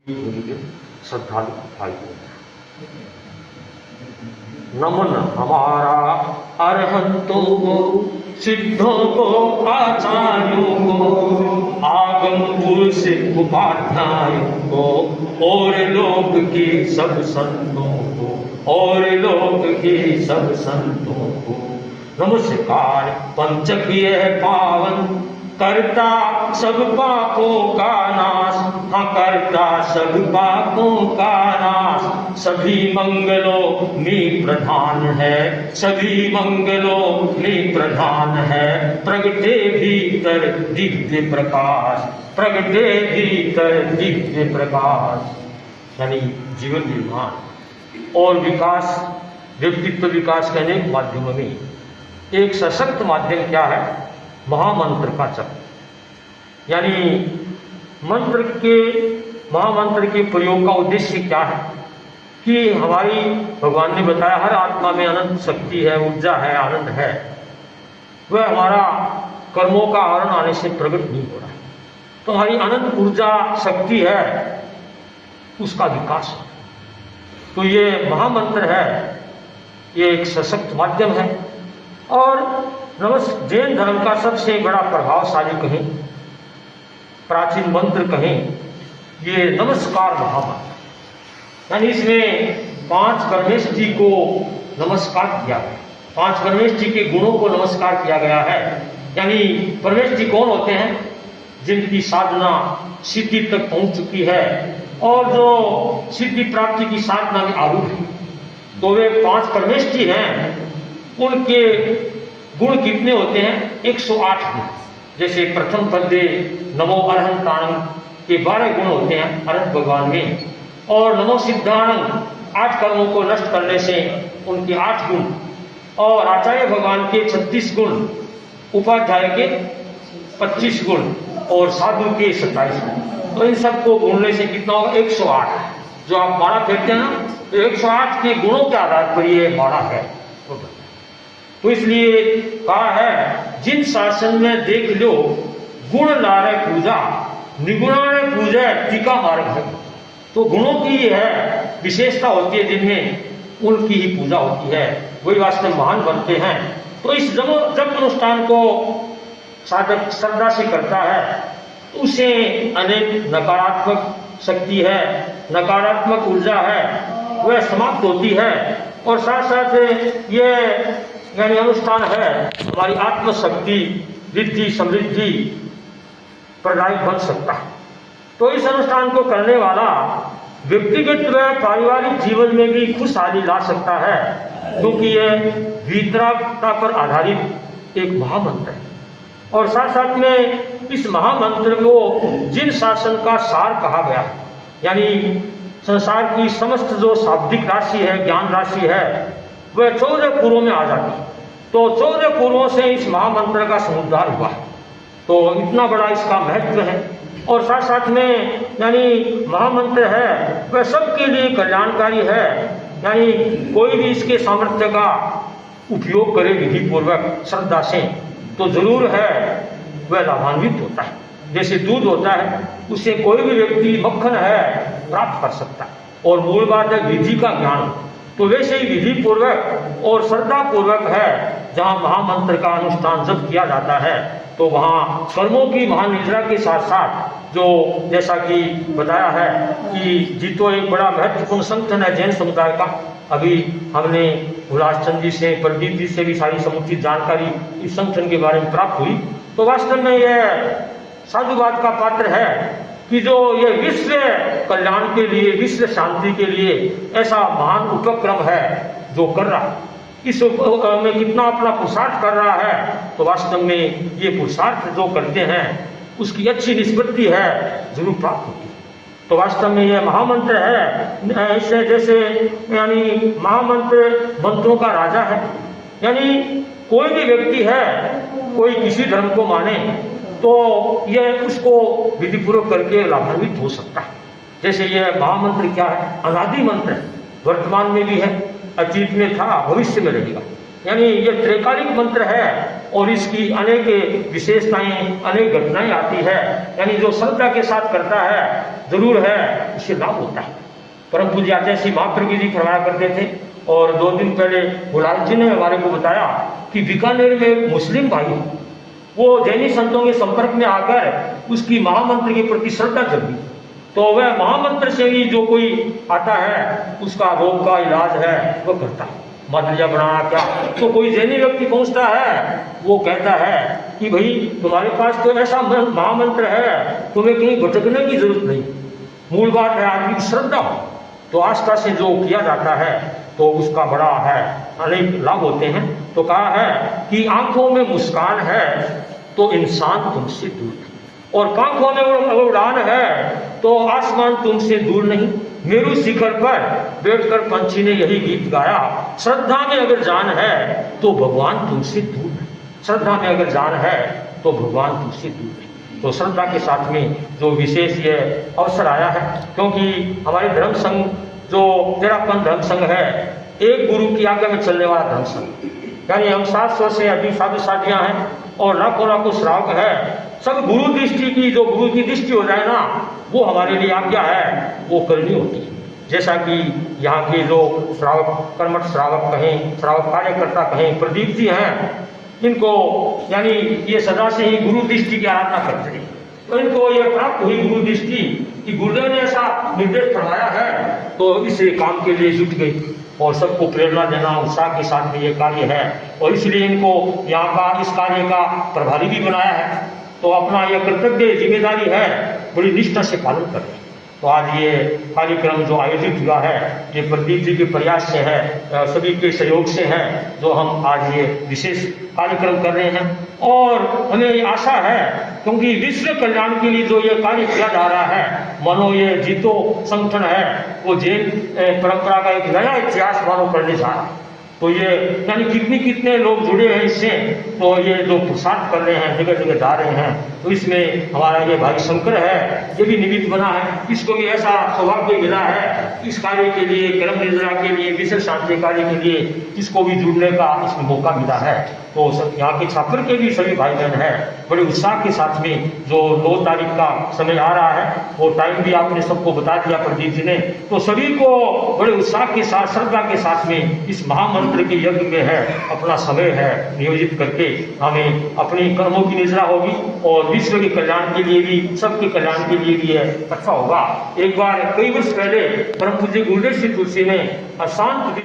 श्रद्धालु भाई, नमन हमारा अरहंतों को, सिद्धों को, आचार्यों को, आगम पुरुष उपाध्यायों को, और लोक के सब संतों को, और लोक के सब संतों को नमस्कार। पंचकीय पावन करता सब पापों का नाश, हाँ करता सब पापों का नाश, सभी मंगलों में प्रधान है, सभी मंगलों में प्रधान है। प्रगटे भीतर दिव्य प्रकाश, प्रगटे भीतर दिव्य प्रकाश। यानी जीवन निर्माण और विकास, व्यक्तित्व विकास के अनेक माध्यमों में एक सशक्त माध्यम क्या है? महामंत्र का जप। यानी महामंत्र के प्रयोग का उद्देश्य क्या है कि हमारी, भगवान ने बताया हर आत्मा में अनंत शक्ति है, ऊर्जा है, आनंद है। वह हमारा कर्मों का आवरण आने से प्रकट नहीं हो रहा है, तो हमारी अनंत ऊर्जा शक्ति है, उसका विकास है। तो ये महामंत्र है, ये एक सशक्त माध्यम है। और जैन धर्म का सबसे बड़ा प्रभावशाली कहें, प्राचीन मंत्र कहें, ये नमस्कार महामंत्र। यानी इसमें 5 परमेश जी को नमस्कार किया गया, 5 परमेश जी के गुणों को नमस्कार किया गया है। यानी परमेश जी कौन होते हैं? जिनकी साधना सिद्धि तक पहुंच चुकी है और जो सिद्धि प्राप्ति की साधना में आरूढ़ है। तो वे 5 परमेश जी हैं। उनके गुण कितने होते हैं? 108 गुण। जैसे प्रथम पद्य नमो अरहंताणं के 12 गुण होते हैं अरहंत भगवान में, और नमो सिद्धाणं 8 कर्मों को नष्ट करने से उनके 8 गुण, और आचार्य भगवान के 36 गुण, उपाध्याय के 25 गुण, और साधु के 27 गुण। तो इन सबको गुणने से कितना होगा? 108। जो आप माला फेरते हैं ना, तो 108 के गुणों के आधार पर ये माला है। तो इसलिए कहा है, जिन शासन में देख लो गुण लारे पूजा, निगुणाने पूजा टीका मार्ग है। तो गुणों की है विशेषता होती है, जिनमें उनकी ही पूजा होती है, वही वास्तव में महान बनते हैं। तो इस जब अनुष्ठान को साधक श्रद्धा से करता है, तो उसे अनेक नकारात्मक शक्ति है, नकारात्मक ऊर्जा है, वह समाप्त होती है। और साथ साथ ये यानी अनुष्ठान है हमारी आत्मशक्ति, रिद्धि, समृद्धि प्रदायक बन सकता है। तो इस अनुष्ठान को करने वाला व्यक्तिगत व पारिवारिक जीवन में भी खुशहाली ला सकता है, क्योंकि यह वीतरागता पर आधारित एक महामंत्र है। और साथ साथ में इस महामंत्र को जिन शासन का सार कहा गया, यानी संसार की समस्त जो शाब्दिक राशि है, ज्ञान राशि है, वह 14 पूर्वों में आ जाती। तो 14 पूर्वों से इस महामंत्र का समुद्धार हुआ। तो इतना बड़ा इसका महत्व है। और साथ साथ में यानी महामंत्र है वह सबके लिए कल्याणकारी है। यानी कोई भी इसके सामर्थ्य का उपयोग करे विधि पूर्वक श्रद्धा से, तो जरूर है वह लाभान्वित होता है। जैसे दूध होता है, उससे कोई भी व्यक्ति मक्खन है प्राप्त कर सकता है, और मूल बात है विधि का ज्ञान। तो वैसे ही विधि पूर्वक और श्रद्धा पूर्वक है जहाँ महामंत्र का अनुष्ठान जब किया जाता है, तो वहाँ कर्मों की महानिद्रा के साथ साथ जो जैसा कि बताया है कि जीतो एक बड़ा महत्वपूर्ण संगठन है जैन समुदाय का। अभी हमने हुलासचंद जी से, प्रदीप जी से भी सारी समुचित जानकारी इस संगठन के बारे में प्राप्त हुई। तो वास्तव में यह साधुवाद का पात्र है कि जो ये विश्व कल्याण के लिए, विश्व शांति के लिए ऐसा महान उपक्रम है जो कर रहा है, इस में कितना अपना पुरुषार्थ कर रहा है। तो वास्तव में ये पुरुषार्थ जो करते हैं उसकी अच्छी निष्पत्ति है, जरूर प्राप्त होती है। तो वास्तव में यह महामंत्र है। इससे जैसे यानी महामंत्र मंत्रों का राजा है। यानी कोई भी व्यक्ति है, कोई किसी धर्म को माने, तो यह उसको विधिपूर्वक करके लाभान्वित हो सकता है। जैसे यह महामंत्र क्या है? अनादि मंत्र है, वर्तमान में भी है, अतीत में था, भविष्य में रहेगा। यानी यह त्रैकालिक मंत्र है और इसकी अनेक विशेषताएं, अनेक घटनाएं आती है। यानी जो श्रद्धा के साथ करता है जरूर है, उससे लाभ होता है। परम पूज्य आचार्य श्री महाप्रभु जी फरमाया करते थे, और 2 दिन पहले गुलाल जी ने हमारे को बताया कि बीकानेर में एक मुस्लिम भाई, वो जैनी संतों के संपर्क में आकर उसकी महामंत्र के प्रति श्रद्धा जगी, तो वह महामंत्र से ही जो कोई आता है उसका रोग का इलाज है वह करता है। मादलिया बनाना क्या, तो कोई जैनी व्यक्ति पहुंचता है, वो कहता है कि भाई तुम्हारे पास तो ऐसा महामंत्र है, तुम्हें कहीं भटकने की जरूरत नहीं, मूल बात है आदमी की श्रद्धा हो। तो आस्था से जो किया जाता है तो उसका बड़ा है अनेक लाभ होते हैं। तो कहा है कि आंखों में मुस्कान है तो इंसान तुमसे दूर नहीं, और पंखों में उड़ान है तो आसमान तुमसे दूर नहीं। मेरू शिखर पर बैठकर पंछी ने यही गीत गाया, श्रद्धा में अगर जान है तो भगवान तुमसे दूर नहीं, श्रद्धा में अगर जान है तो भगवान तुमसे दूर नहीं। तो श्रद्धा के साथ में जो विशेष ये अवसर आया है, क्योंकि हमारे धर्म संघ जो तेरापन धर्म संघ है, एक गुरु की आज्ञा में चलने वाला धर्म संघ, यानी हम 700 से अधिक साधु साधियां हैं और लाखों श्रावक है। सब गुरु दृष्टि की, जो गुरु की दृष्टि हो जाए ना, वो हमारे लिए आज्ञा है, वो करनी होती है। जैसा कि यहाँ के जो श्रावक, कर्मठ श्रावक कहें, श्रावक कार्यकर्ता कहें, प्रदीप जी हैं, इनको यानी ये सदा से ही गुरु दृष्टि की आराधना करते हैं, तो इनको ये प्राप्त हुई गुरु दृष्टि कि गुरुदेव ने ऐसा निर्देश फरमाया है, तो इस काम के लिए जुट गई और सबको प्रेरणा देना, उत्साह के साथ में ये कार्य है, और इसलिए इनको यहाँ का इस कार्य का प्रभारी भी बनाया है। तो अपना यह कर्तव्य जिम्मेदारी है, बड़ी निष्ठा से पालन कर रहे हैं। तो आज ये कार्यक्रम जो आयोजित हुआ है, ये प्रदीप जी के प्रयास से है, सभी के सहयोग से है, जो हम आज ये विशेष कार्यक्रम कर रहे हैं। और हमें ये आशा है, क्योंकि विश्व कल्याण के लिए जो ये कार्य किया जा रहा है, मानो ये जीतो संगठन है, वो जैन परंपरा का एक नया इतिहास मानो करने जा रहा है। तो ये यानी कितने लोग जुड़े हैं इससे, तो ये जो प्रसाद कर रहे हैं, जगह जगह जा रहे हैं, तो इसमें हमारा ये भाई शंकर है, ये भी निमित्त बना है। इसको भी ऐसा सौभाग्य मिला है, इस कार्य के लिए, कर्म निर्जरा के लिए, विशेष शांति कार्य के लिए इसको भी जुड़ने का इसमें मौका मिला है। तो यहाँ के छात्र के भी सभी भाई बहन हैं, बड़े उत्साह के साथ में जो 2 तारीख का समय आ रहा है, वो टाइम भी आपने सबको बता दिया प्रदीप जी ने, तो सभी को बड़े उत्साह के साथ, श्रद्धा के साथ में इस महामंत्र के यज्ञ में है अपना समय है नियोजित करके हमें अपनी कर्मों की निजरा होगी, और विश्व के कल्याण के लिए भी, सबके कल्याण के लिए भी है अच्छा होगा। एक बार कई वर्ष पहले परम पूज्य गुरुदेव श्री तुलसी ने अशांत